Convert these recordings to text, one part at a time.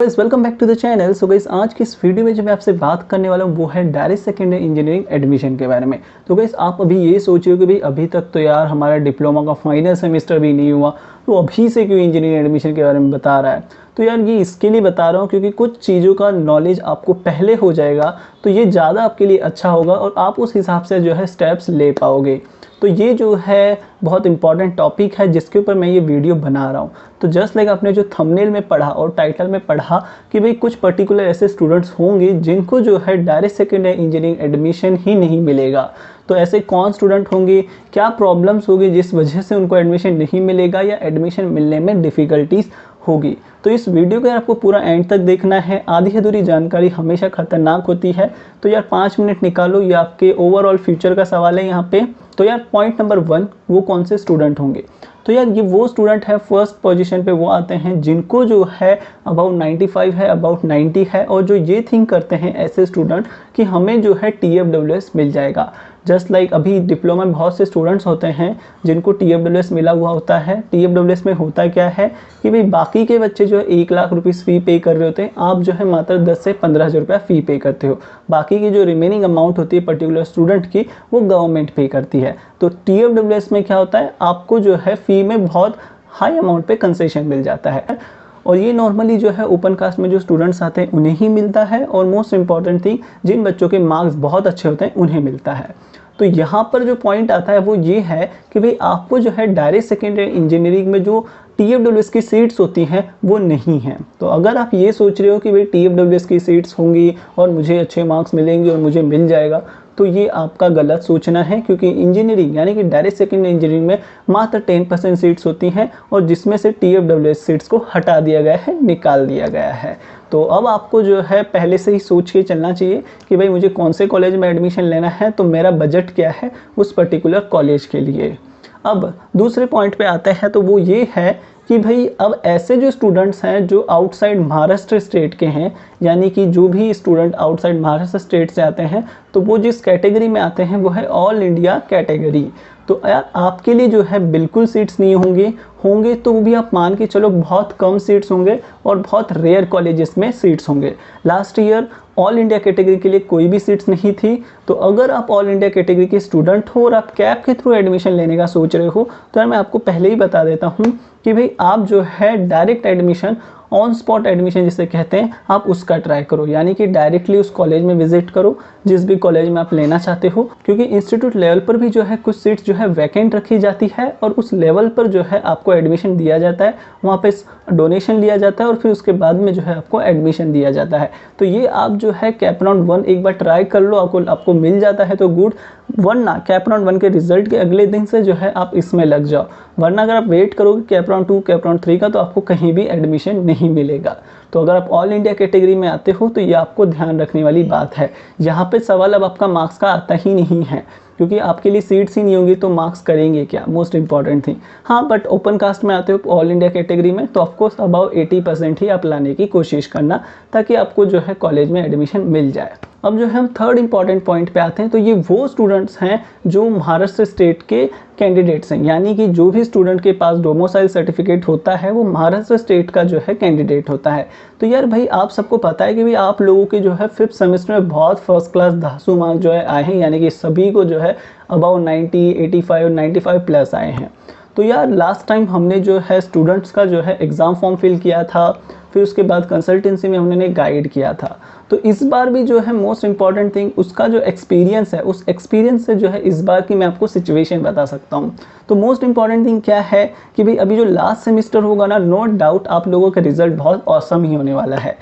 Guys welcome back to the channel. So guys आज की इस वीडियो में जो मैं आपसे बात करने वाला हूँ वो है direct second year engineering admission के बारे में। तो गाइस आप अभी ये सोच रहे हो कि भाई अभी तक तो यार हमारा डिप्लोमा का फाइनल सेमेस्टर भी नहीं हुआ, तो अभी से क्यों इंजीनियरिंग एडमिशन के बारे में बता रहा है। तो यार ये इसके लिए बता रहा हूँ क्योंकि कुछ चीज़ों का नॉलेज आपको पहले हो जाएगा तो ये ज़्यादा आपके लिए अच्छा होगा और आप उस हिसाब से जो है स्टेप्स ले पाओगे। तो ये जो है बहुत इंपॉर्टेंट टॉपिक है जिसके ऊपर मैं ये वीडियो बना रहा हूँ। तो जस्ट लाइक आपने जो थंबनेल में पढ़ा और टाइटल में पढ़ा कि भाई कुछ पर्टिकुलर ऐसे स्टूडेंट्स होंगे जिनको जो है direct second year engineering admission ही नहीं मिलेगा। तो ऐसे कौन स्टूडेंट होंगे, क्या प्रॉब्लम्स होगी जिस वजह से उनको एडमिशन नहीं मिलेगा या एडमिशन मिलने में डिफ़िकल्टीज़ होगी। तो इस वीडियो को आपको पूरा एंड तक देखना है। आधी अधूरी जानकारी हमेशा खतरनाक होती है, तो यार 5 मिनट निकालो, ये आपके ओवरऑल फ्यूचर का सवाल है यहाँ पे। तो यार पॉइंट नंबर 1, वो कौन से स्टूडेंट होंगे। तो यार ये वो स्टूडेंट है फर्स्ट पोजीशन पे वो आते हैं जिनको जो है अबाउट 95 है, अबाउट 90 है, और जो ये थिंक करते हैं ऐसे स्टूडेंट कि हमें जो है TFWS मिल जाएगा। जस्ट लाइक अभी डिप्लोमा में बहुत से स्टूडेंट्स होते हैं जिनको TFWS मिला हुआ होता है। TFWS में होता क्या है कि भाई बाकी के बच्चे जो है 1 लाख रुपीज़ फ़ी पे कर रहे होते हैं, आप जो है मात्र 10 से 15 हज़ार रुपया फ़ी पे करते हो। बाकी की जो रिमेनिंग अमाउंट होती है पर्टिकुलर स्टूडेंट की वो गवर्नमेंट पे करती है। तो TFWS में क्या होता है, आपको जो है फ़ी में बहुत हाई अमाउंट पे कंसेशन मिल जाता है और ये नॉर्मली जो है ओपन कास्ट में जो स्टूडेंट्स आते हैं उन्हें ही मिलता है। और मोस्ट इंपॉर्टेंट थिंग, जिन बच्चों के मार्क्स बहुत अच्छे होते हैं उन्हें मिलता है। तो यहाँ पर जो पॉइंट आता है वो ये है कि भाई आपको जो है डायरेक्ट सेकेंड ईयर इंजीनियरिंग में जो TFWS की सीट्स होती हैं वो नहीं हैं। तो अगर आप ये सोच रहे हो कि भाई TFWS की सीट्स होंगी और मुझे अच्छे मार्क्स मिलेंगे और मुझे मिल जाएगा, तो ये आपका गलत सोचना है, क्योंकि इंजीनियरिंग यानी कि डायरेक्ट सेकेंड इंजीनियरिंग में मात्र 10% सीट्स होती हैं और जिसमें से TFWS सीट्स को हटा दिया गया है, निकाल दिया गया है। तो अब आपको जो है पहले से ही सोच के चलना चाहिए कि भाई मुझे कौन से कॉलेज में एडमिशन लेना है, तो मेरा बजट क्या है उस पर्टिकुलर कॉलेज के लिए। अब दूसरे पॉइंट पे आते हैं, तो वो ये है कि भाई अब ऐसे जो स्टूडेंट्स हैं जो आउटसाइड महाराष्ट्र स्टेट के हैं, यानी कि जो भी स्टूडेंट आउटसाइड महाराष्ट्र स्टेट से आते हैं, तो वो जिस कैटेगरी में आते हैं वो है ऑल इंडिया कैटेगरी। तो यार आपके लिए जो है बिल्कुल सीट्स नहीं होंगे तो वो भी आप मान के चलो बहुत कम सीट्स होंगे और बहुत रेयर कॉलेजेस में सीट्स होंगे। Last year all India category के लिए कोई भी सीट्स नहीं थी। तो अगर आप ऑल इंडिया कैटेगरी के स्टूडेंट हो और आप कैप के थ्रू एडमिशन लेने का सोच रहे हो, तो यार मैं आपको पहले ही बता देता हूँ कि भाई आप जो है direct admission, on spot admission जिसे कहते हैं, आप उसका ट्राई करो। यानी कि डायरेक्टली उस कॉलेज में विजिट करो जिस भी कॉलेज में आप लेना चाहते हो, क्योंकि इंस्टीट्यूट लेवल पर भी जो है कुछ सीट्स जो है वैकेंट रखी जाती है और उस लेवल पर जो है आपको एडमिशन दिया जाता है, वहाँ पे डोनेशन लिया जाता है और फिर उसके बाद में जो है आपको एडमिशन दिया जाता है। तो ये आप जो है कैप राउंड 1 एक बार ट्राई कर लो, आपको मिल जाता है तो गुड, वरना कैप राउंड 1 के रिजल्ट के अगले दिन से जो है आप इसमें लग जाओ। वरना अगर आप वेट करोगे कैप राउंड 2 कैप राउंड 3 का, तो आपको कहीं भी एडमिशन नहीं मिलेगा। तो अगर आप ऑल इंडिया कैटेगरी में आते हो तो ये आपको ध्यान रखने वाली बात है। यहाँ पे सवाल अब आपका मार्क्स का आता ही नहीं है, क्योंकि आपके लिए सीट्स ही नहीं होंगी तो मार्क्स करेंगे क्या, मोस्ट इंपॉर्टेंट थिंग। हाँ, बट ओपन कास्ट में आते हो ऑल इंडिया कैटेगरी में तो ऑफकोर्स अबाउट 80% ही आप लाने की कोशिश करना, ताकि आपको जो है कॉलेज में एडमिशन मिल जाए। अब जो है हम थर्ड इंपॉर्टेंट पॉइंट पे आते हैं, तो ये वो स्टूडेंट्स हैं जो महाराष्ट्र स्टेट के कैंडिडेट्स हैं, यानी कि जो भी स्टूडेंट के पास डोमिसाइल सर्टिफिकेट होता है वो महाराष्ट्र स्टेट का जो है कैंडिडेट होता है। तो यार भाई आप सबको पता है कि भाई आप लोगों के जो है 5th सेमेस्टर में बहुत फर्स्ट क्लास धांसू मार्क्स जो है आए हैं, यानी कि सभी को जो है अबाउट 90, 85, 95 प्लस आए हैं। तो यार लास्ट टाइम हमने जो है स्टूडेंट्स का जो है एग्ज़ाम फॉर्म फिल किया था, फिर उसके बाद कंसल्टेंसी में हमने गाइड किया था। तो इस बार भी जो है मोस्ट इंपॉर्टेंट थिंग उसका जो एक्सपीरियंस है, उस एक्सपीरियंस से जो है इस बार की मैं आपको सिचुएशन बता सकता हूँ। तो मोस्ट इंपॉर्टेंट थिंग क्या है कि भाई अभी जो लास्ट सेमेस्टर होगा ना, नो डाउट आप लोगों का रिजल्ट बहुत ऑसम ही होने वाला है।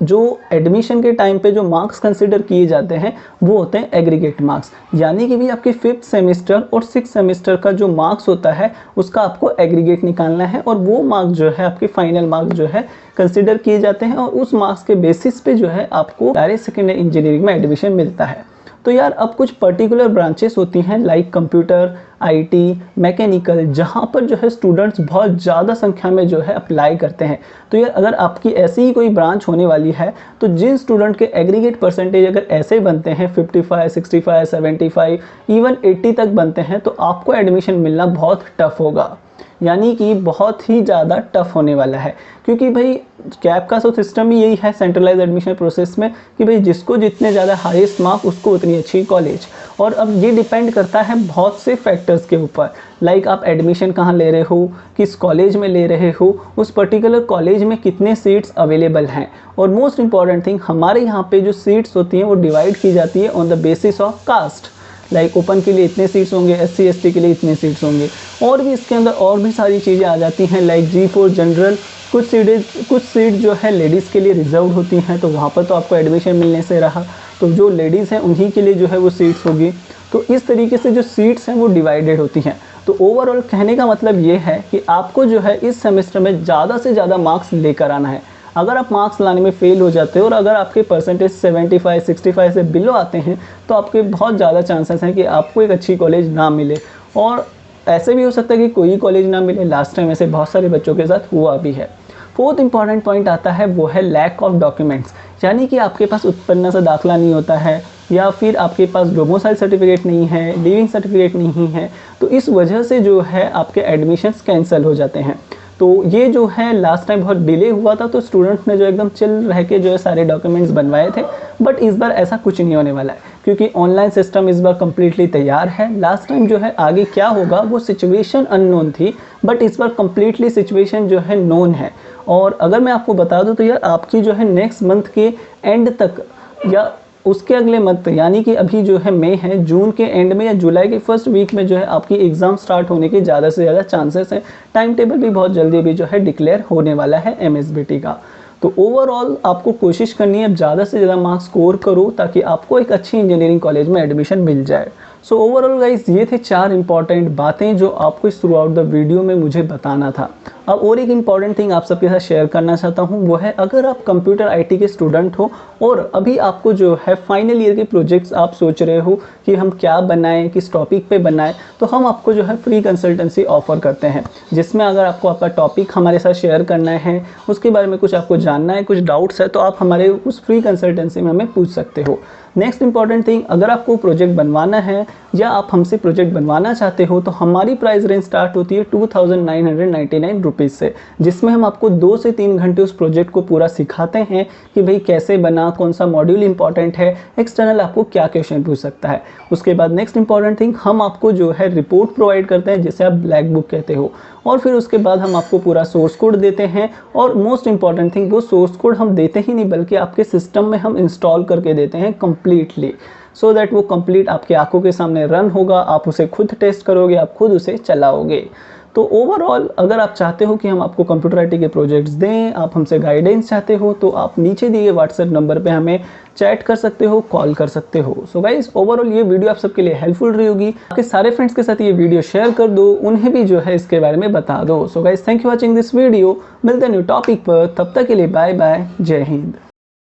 जो एडमिशन के टाइम पे जो मार्क्स कंसिडर किए जाते हैं वो होते हैं एग्रीगेट मार्क्स, यानी कि भी आपके 5th सेमेस्टर और 6th सेमेस्टर का जो मार्क्स होता है उसका आपको एग्रीगेट निकालना है और वो मार्क्स जो है आपके फाइनल मार्क्स जो है कंसिडर किए जाते हैं और उस मार्क्स के बेसिस पे जो है आपको डायरेक्ट सेकेंड ईयर इंजीनियरिंग में एडमिशन मिलता है। तो यार अब कुछ पर्टिकुलर ब्रांचेस होती हैं लाइक कंप्यूटर, IT, मैकेनिकल, जहाँ पर जो है स्टूडेंट्स बहुत ज़्यादा संख्या में जो है अप्लाई करते हैं। तो यार अगर आपकी ऐसी ही कोई ब्रांच होने वाली है तो जिन स्टूडेंट के एग्रीगेट परसेंटेज अगर ऐसे बनते हैं 55, 65, 75, इवन 80 तक बनते हैं, तो आपको एडमिशन मिलना बहुत टफ होगा, यानी कि बहुत ही ज़्यादा टफ होने वाला है, क्योंकि भाई कैप का तो सिस्टम ही यही है सेंट्रलाइज एडमिशन प्रोसेस में कि भाई जिसको जितने ज़्यादा हाईएस्ट मार्क उसको उतनी अच्छी कॉलेज। और अब ये डिपेंड करता है बहुत से फैक्टर्स के ऊपर, लाइक आप एडमिशन कहाँ ले रहे हो, किस कॉलेज में ले रहे हो, उस पर्टिकुलर कॉलेज में कितने सीट्स अवेलेबल हैं, और मोस्ट इंपॉर्टेंट थिंग हमारे यहाँ पे जो सीट्स होती हैं वो डिवाइड की जाती है on the basis of caste. Like open के लिए इतने सीट्स होंगे, SC ST के लिए इतने सीट्स होंगे, और भी इसके अंदर और भी सारी चीज़ें आ जाती हैं लाइक G4 जनरल। कुछ सीट जो है लेडीज़ के लिए रिजर्व होती हैं, तो वहाँ पर तो आपको एडमिशन मिलने से रहा, तो जो लेडीज़ हैं उन्हीं के लिए जो है वो सीट्स होगी। तो इस तरीके से जो सीट्स हैं वो डिवाइडेड होती हैं। तो ओवरऑल कहने का मतलब ये है कि आपको जो है इस सेमेस्टर में ज़्यादा से ज़्यादा मार्क्स लेकर आना है। अगर आप मार्क्स लाने में फेल हो जाते हो और अगर आपके परसेंटेज 75 65 से बिलो आते हैं तो आपके बहुत ज़्यादा चांसेस हैं कि आपको एक अच्छी कॉलेज ना मिले, और ऐसे भी हो सकता है कि कोई कॉलेज ना मिले। लास्ट टाइम ऐसे बहुत सारे बच्चों के साथ हुआ भी है। फोर्थ इंपॉर्टेंट पॉइंट आता है वो है लैक ऑफ डॉक्यूमेंट्स, यानी कि आपके पास उत्पन्न से दाखिला नहीं होता है, या फिर आपके पास डोमिसाइल सर्टिफिकेट नहीं है, लिविंग सर्टिफिकेट नहीं है, तो इस वजह से जो है आपके एडमिशन्स कैंसिल हो जाते हैं। तो ये जो है लास्ट टाइम बहुत डिले हुआ था, तो स्टूडेंट्स ने जो एकदम चिल रह के जो है सारे डॉक्यूमेंट्स बनवाए थे, बट इस बार ऐसा कुछ नहीं होने वाला है, क्योंकि ऑनलाइन सिस्टम इस बार कम्प्लीटली तैयार है। लास्ट टाइम जो है आगे क्या होगा वो सिचुएशन अननोन थी, बट इस बार कम्प्लीटली सिचुएशन जो है नोन है। और अगर मैं आपको बता दूं तो यार आपकी जो है नेक्स्ट मंथ के एंड तक या उसके अगले मंथ, यानी कि अभी जो है मई है, जून के एंड में या जुलाई के फर्स्ट वीक में जो है आपकी एग्ज़ाम स्टार्ट होने के ज़्यादा से ज़्यादा चांसेस हैं। टाइम टेबल भी बहुत जल्दी भी जो है डिक्लेयर होने वाला है MSBT का। तो ओवरऑल आपको कोशिश करनी है ज़्यादा से ज़्यादा मार्क्स स्कोर करो ताकि आपको एक अच्छी इंजीनियरिंग कॉलेज में एडमिशन मिल जाए। सो ओवरऑल गाइस ये थे 4 इंपॉर्टेंट बातें जो आपको इस थ्रू आउट द वीडियो में मुझे बताना था। अब और एक इंपॉर्टेंट थिंग आप सबके साथ शेयर करना चाहता हूँ, वो है अगर आप कंप्यूटर IT के स्टूडेंट हो और अभी आपको जो है फाइनल ईयर के प्रोजेक्ट्स आप सोच रहे हो कि हम क्या बनाएं, किस टॉपिक पे बनाएं, तो हम आपको जो है फ्री कंसल्टेंसी ऑफर करते हैं, जिसमें अगर आपको आपका टॉपिक हमारे साथ शेयर करना है, उसके बारे में कुछ आपको जानना है, कुछ डाउट्स है, तो आप हमारे उस फ्री कंसल्टेंसी में हमें पूछ सकते हो। नेक्स्ट इंपॉर्टेंट थिंग, अगर आपको प्रोजेक्ट बनवाना है या आप हमसे प्रोजेक्ट बनवाना चाहते हो तो हमारी प्राइस रेंज स्टार्ट होती है 2999 रुपीज़ से, जिसमें हम आपको 2 से 3 घंटे उस प्रोजेक्ट को पूरा सिखाते हैं कि भाई कैसे बना, कौन सा मॉड्यूल इंपॉर्टेंट है, एक्सटर्नल आपको क्या क्वेश्चन पूछ सकता है। उसके बाद नेक्स्ट इंपॉर्टेंट थिंग, हम आपको जो है रिपोर्ट प्रोवाइड करते हैं जिसे आप ब्लैक बुक कहते हो, और फिर उसके बाद हम आपको पूरा सोर्स कोड देते हैं, और मोस्ट इंपॉर्टेंट थिंग वो सोर्स कोड हम देते ही नहीं बल्कि आपके सिस्टम में हम इंस्टॉल करके देते हैं कम्प्लीटली, सो दैट वो कंप्लीट आपकी आंखों के सामने रन होगा, आप उसे खुद टेस्ट करोगे, आप खुद उसे चलाओगे। तो ओवरऑल अगर आप चाहते हो कि हम आपको कंप्यूटर IT के प्रोजेक्ट्स दें, आप हमसे गाइडेंस चाहते हो, तो आप नीचे दिए व्हाट्सएप नंबर पे हमें चैट कर सकते हो, कॉल कर सकते हो। सो गाइस ओवरऑल ये वीडियो आप सबके लिए हेल्पफुल रही होगी। आपके सारे फ्रेंड्स के साथ ये वीडियो शेयर कर दो, उन्हें भी जो है इसके बारे में बता दो। So guys thank you watching this video. मिलते हैं न्यू टॉपिक पर, तब तक के लिए बाय बाय, जय हिंद।